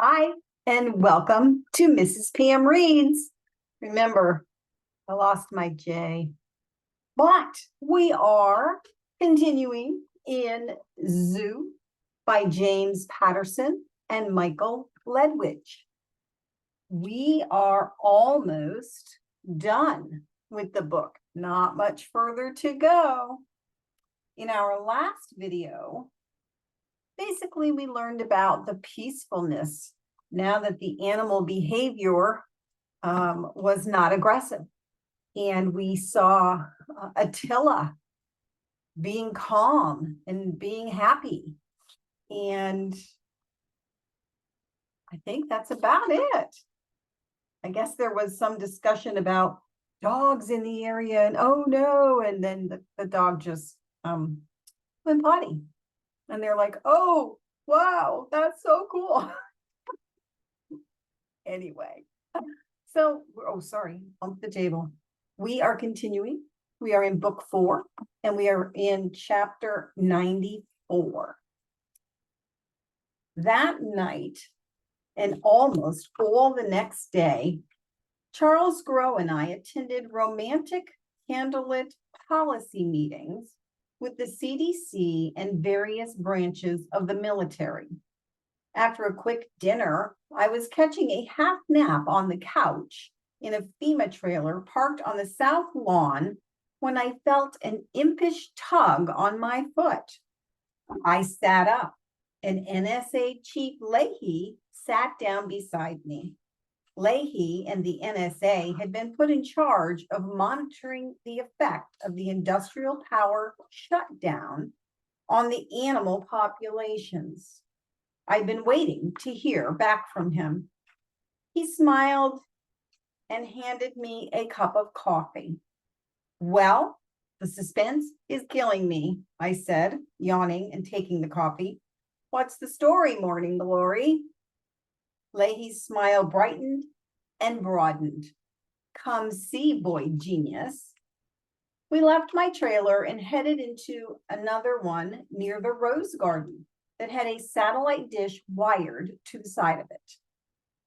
Hi, and welcome to Mrs. Pam Reads. Remember, I lost my J, but we are continuing in Zoo by James Patterson and Michael Ledwidge. We are almost done with the book. Not much further to go. In our last video, basically we learned about the peacefulness now that the animal behavior was not aggressive. And we saw Attila being calm and being happy. And I think that's about it. I guess there was some discussion about dogs in the area and oh no, and then the dog just went potty. And they're like, oh, wow, that's so cool. Anyway, so, oh, sorry, on the table. We are continuing. We are in book 4, and we are in chapter 94. That night, and almost all the next day, Charles Grow and I attended romantic candlelit policy meetings with the CDC and various branches of the military. After a quick dinner, I was catching a half nap on the couch in a FEMA trailer parked on the south lawn when I felt an impish tug on my foot. I sat up, and NSA Chief Leahy sat down beside me. Leahy and the NSA had been put in charge of monitoring the effect of the industrial power shutdown on the animal populations. I'd been waiting to hear back from him. He smiled and handed me a cup of coffee. Well, the suspense is killing me, I said, yawning and taking the coffee. What's the story, Morning Glory? Leahy's smile brightened and broadened. Come see, boy genius. We left my trailer and headed into another one near the rose garden that had a satellite dish wired to the side of it.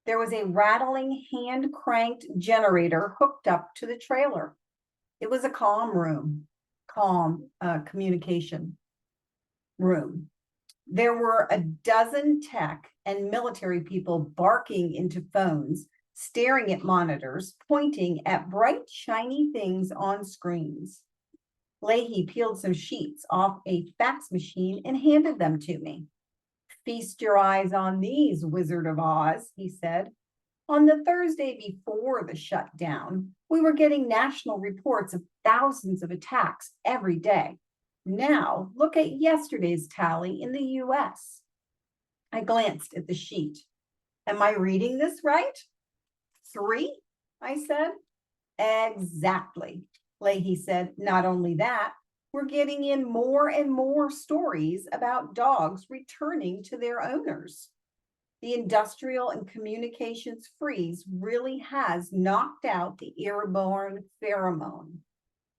There was a rattling hand-cranked generator hooked up to the trailer. It was a communication room. There were a dozen tech and military people barking into phones, staring at monitors, pointing at bright, shiny things on screens. Leahy peeled some sheets off a fax machine and handed them to me. Feast your eyes on these, Wizard of Oz, he said. On the Thursday before the shutdown, we were getting national reports of thousands of attacks every day. Now, look at yesterday's tally in the US. I glanced at the sheet. Am I reading this right? 3, I said. Exactly, Leahy said. Not only that, we're getting in more and more stories about dogs returning to their owners. The industrial and communications freeze really has knocked out the airborne pheromone.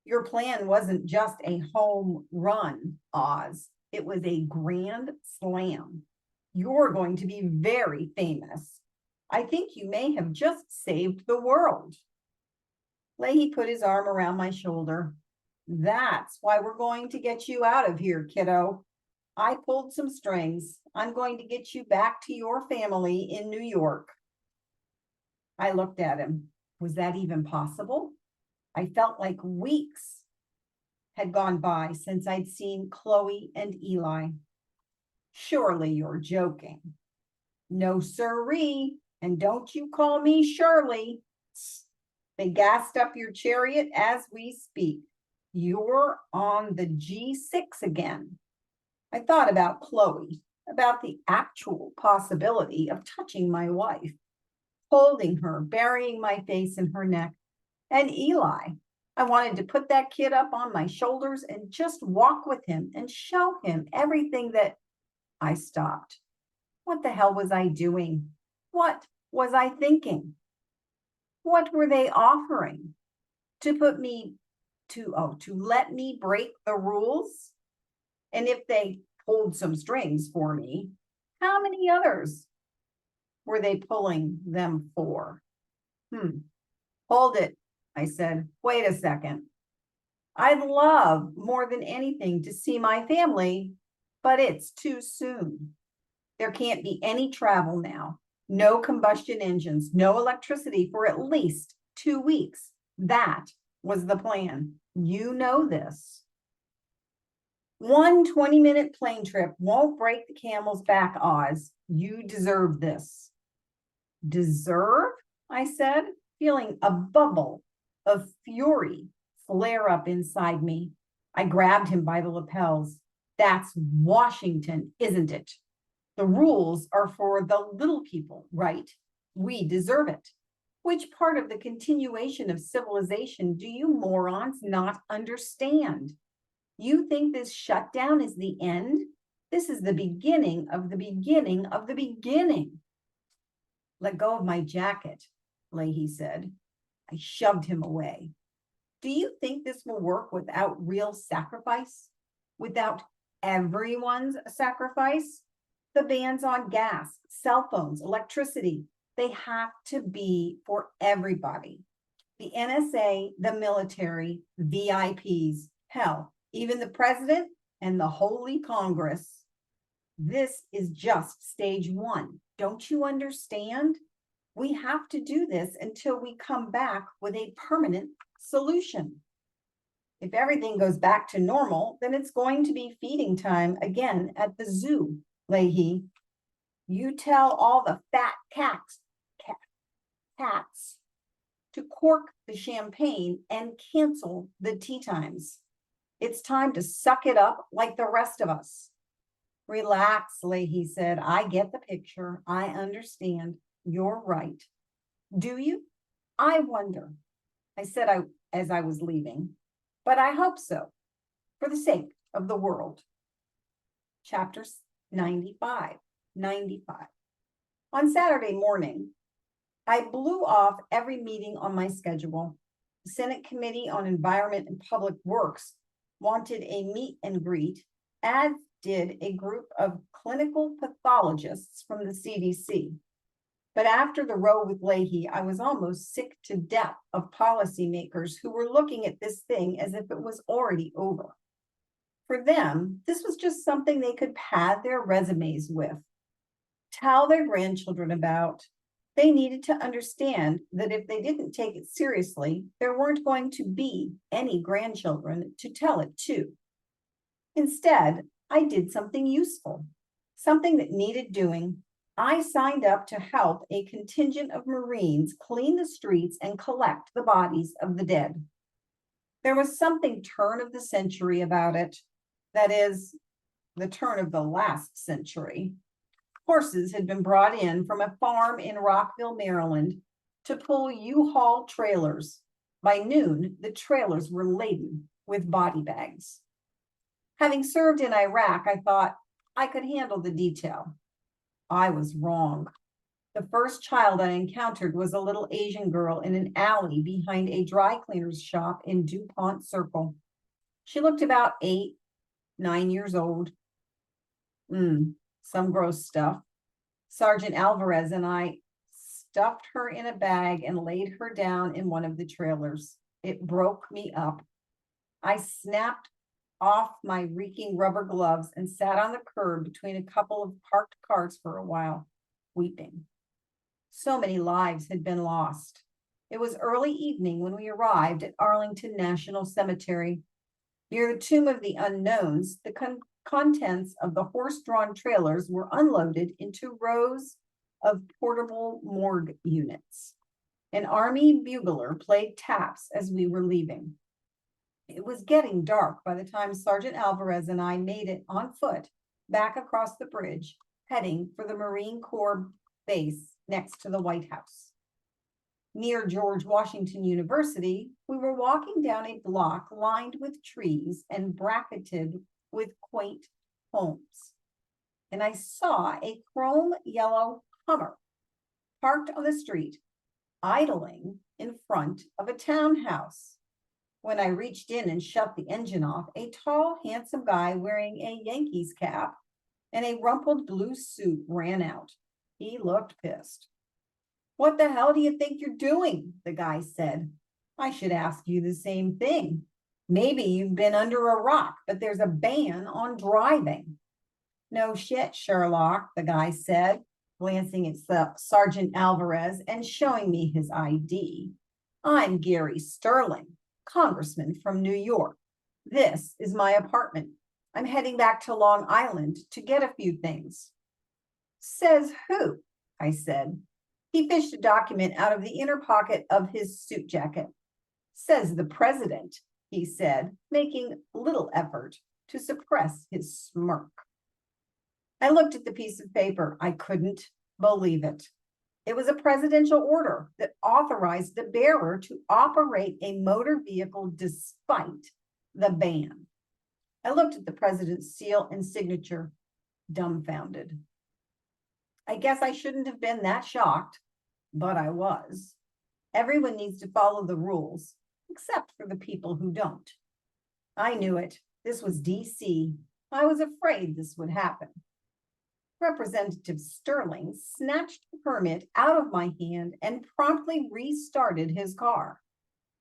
Your plan wasn't just a home run, Oz. It was a grand slam. You're going to be very famous. I think you may have just saved the world. Leahy put his arm around my shoulder. That's why we're going to get you out of here, kiddo. I pulled some strings. I'm going to get you back to your family in New York. I looked at him. Was that even possible? I felt like weeks had gone by since I'd seen Chloe and Eli. Surely you're joking. No, sirree, and don't you call me Shirley. They gassed up your chariot as we speak. You're on the G6 again. I thought about Chloe, about the actual possibility of touching my wife, holding her, burying my face in her neck, and Eli. I wanted to put that kid up on my shoulders and just walk with him and show him everything that I stopped. What the hell was I doing? What was I thinking? What were they offering? To let me break the rules? And if they pulled some strings for me, how many others were they pulling them for? Hold it, I said. Wait a second. I'd love more than anything to see my family, but it's too soon. There can't be any travel now. No combustion engines, no electricity for at least 2 weeks. That was the plan. You know this. One 20-minute plane trip won't break the camel's back, Oz. You deserve this. Deserve? I said, feeling a bubble of fury flare up inside me. I grabbed him by the lapels. That's Washington, isn't it? The rules are for the little people, right? We deserve it. Which part of the continuation of civilization do you morons not understand? You think this shutdown is the end? This is the beginning of the beginning of the beginning. Let go of my jacket, Leahy said. I shoved him away. Do you think this will work without real sacrifice? Without everyone's sacrifice? The bans on gas, cell phones, electricity, they have to be for everybody. The NSA, the military, VIPs, hell, even the president and the Holy Congress. This is just stage one. Don't you understand? We have to do this until we come back with a permanent solution. If everything goes back to normal, then it's going to be feeding time again at the zoo, Leahy. You tell all the fat cats to cork the champagne and cancel the tea times. It's time to suck it up like the rest of us. Relax, Leahy said. I get the picture. I understand. You're right. Do you? I wonder. I said as I was leaving, but I hope so, for the sake of the world. Chapter 95. On Saturday morning, I blew off every meeting on my schedule. The Senate Committee on Environment and Public Works wanted a meet and greet, as did a group of clinical pathologists from the CDC. But after the row with Leahy, I was almost sick to death of policymakers who were looking at this thing as if it was already over. For them, this was just something they could pad their resumes with, tell their grandchildren about. They needed to understand that if they didn't take it seriously, there weren't going to be any grandchildren to tell it to. Instead, I did something useful, something that needed doing. I signed up to help a contingent of Marines clean the streets and collect the bodies of the dead. There was something turn of the century about it. That is, the turn of the last century. Horses had been brought in from a farm in Rockville, Maryland, to pull U-Haul trailers. By noon, the trailers were laden with body bags. Having served in Iraq, I thought I could handle the detail. I was wrong. The first child I encountered was a little Asian girl in an alley behind a dry cleaner's shop in DuPont Circle. She looked about 8, 9 years old. Some gross stuff. Sergeant Alvarez and I stuffed her in a bag and laid her down in one of the trailers. It broke me up. I snapped off my reeking rubber gloves and sat on the curb between a couple of parked cars for a while, weeping. So many lives had been lost. It was early evening when we arrived at Arlington National Cemetery. Near the Tomb of the Unknowns, the contents of the horse-drawn trailers were unloaded into rows of portable morgue units. An Army bugler played taps as we were leaving. It was getting dark by the time Sergeant Alvarez and I made it on foot back across the bridge, heading for the Marine Corps base next to the White House. Near George Washington University, we were walking down a block lined with trees and bracketed with quaint homes. And I saw a chrome yellow Hummer parked on the street, idling in front of a townhouse. When I reached in and shut the engine off, a tall, handsome guy wearing a Yankees cap and a rumpled blue suit ran out. He looked pissed. What the hell do you think you're doing? The guy said. I should ask you the same thing. Maybe you've been under a rock, but there's a ban on driving. No shit, Sherlock, the guy said, glancing at Sergeant Alvarez and showing me his ID. I'm Gary Sterling, congressman from New York. This is my apartment. I'm heading back to Long Island to get a few things. Says who? I said. He fished a document out of the inner pocket of his suit jacket. Says the president, he said, making little effort to suppress his smirk. I looked at the piece of paper. I couldn't believe it. It was a presidential order that authorized the bearer to operate a motor vehicle despite the ban. I looked at the president's seal and signature, dumbfounded. I guess I shouldn't have been that shocked, but I was. Everyone needs to follow the rules, except for the people who don't. I knew it. This was DC. I was afraid this would happen. Representative Sterling snatched the permit out of my hand and promptly restarted his car.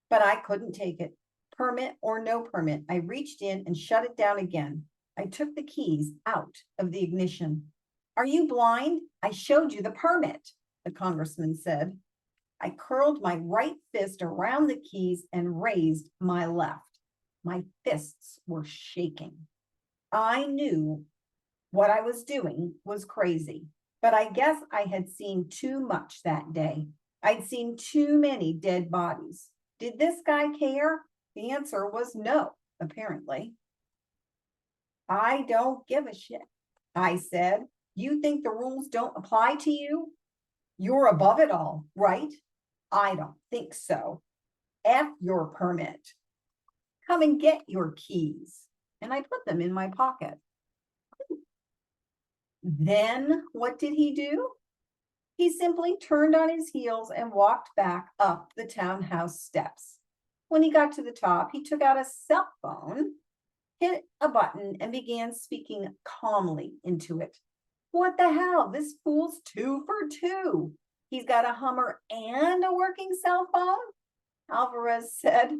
But I couldn't take it. Permit or no permit, I reached in and shut it down again. I took the keys out of the ignition. Are you blind? I showed you the permit, the congressman said. I curled my right fist around the keys and raised my left. My fists were shaking. I knew what I was doing was crazy, but I guess I had seen too much that day. I'd seen too many dead bodies. Did this guy care? The answer was no, apparently. I don't give a shit, I said. You think the rules don't apply to you? You're above it all, right? I don't think so. F your permit. Come and get your keys. And I put them in my pocket. Then what did he do? He simply turned on his heels and walked back up the townhouse steps. When he got to the top, he took out a cell phone, hit a button, and began speaking calmly into it. What the hell? This fool's 2 for 2. He's got a Hummer and a working cell phone? Alvarez said.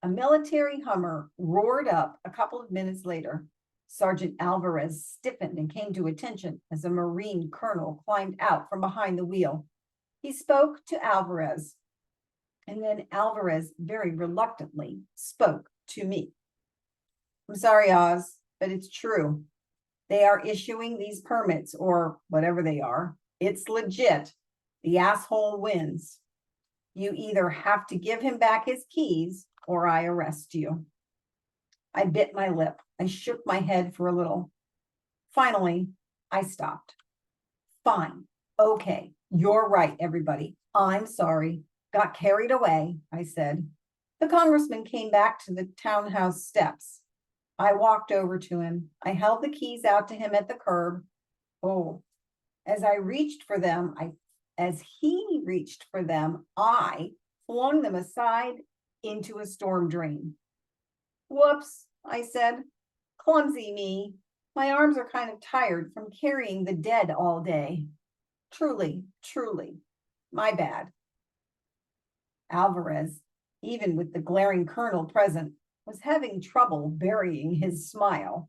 A military Hummer roared up a couple of minutes later. Sergeant Alvarez stiffened and came to attention as a Marine colonel climbed out from behind the wheel. He spoke to Alvarez, and then Alvarez very reluctantly spoke to me. I'm sorry, Oz, but it's true. They are issuing these permits, or whatever they are. It's legit. The asshole wins. You either have to give him back his keys, or I arrest you. I bit my lip. I shook my head for a little. Finally, I stopped. Fine. Okay. You're right, everybody. I'm sorry. Got carried away, I said. The congressman came back to the townhouse steps. I walked over to him. I held the keys out to him at the curb. Oh, as he reached for them, I flung them aside into a storm drain. Whoops, I said. Clumsy me. My arms are kind of tired from carrying the dead all day. Truly, my bad. Alvarez, even with the glaring colonel present, was having trouble burying his smile.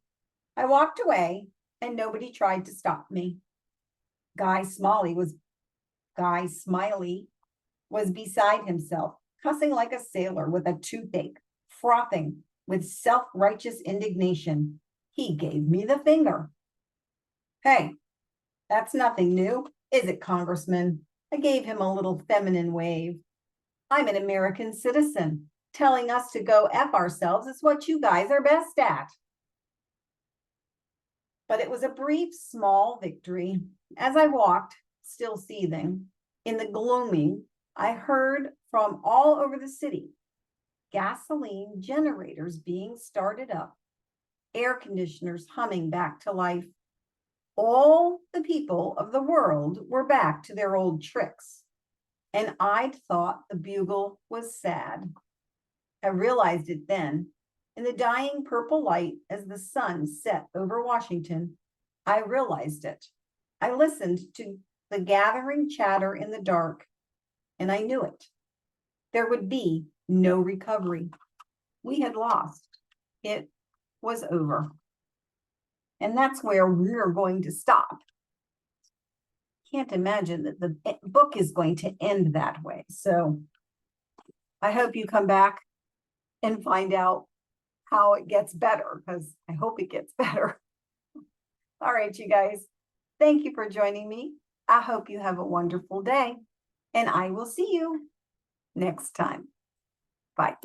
I walked away and nobody tried to stop me. Guy Smiley was beside himself, cussing like a sailor with a toothache, frothing with self-righteous indignation. He gave me the finger. Hey, that's nothing new, is it, Congressman? I gave him a little feminine wave. I'm an American citizen. Telling us to go F ourselves is what you guys are best at. But it was a brief, small victory. As I walked, still seething, in the gloaming, I heard from all over the city, gasoline generators being started up, air conditioners humming back to life. All the people of the world were back to their old tricks. And I'd thought the bugle was sad. I realized it then. In the dying purple light as the sun set over Washington, I realized it. I listened to the gathering chatter in the dark, and I knew it. There would be no recovery. We had lost. It was over. And that's where we're going to stop. Can't imagine that the book is going to end that way. So I hope you come back and find out how it gets better, because I hope it gets better. All right, you guys, thank you for joining me. I hope you have a wonderful day, and I will see you next time. Bye.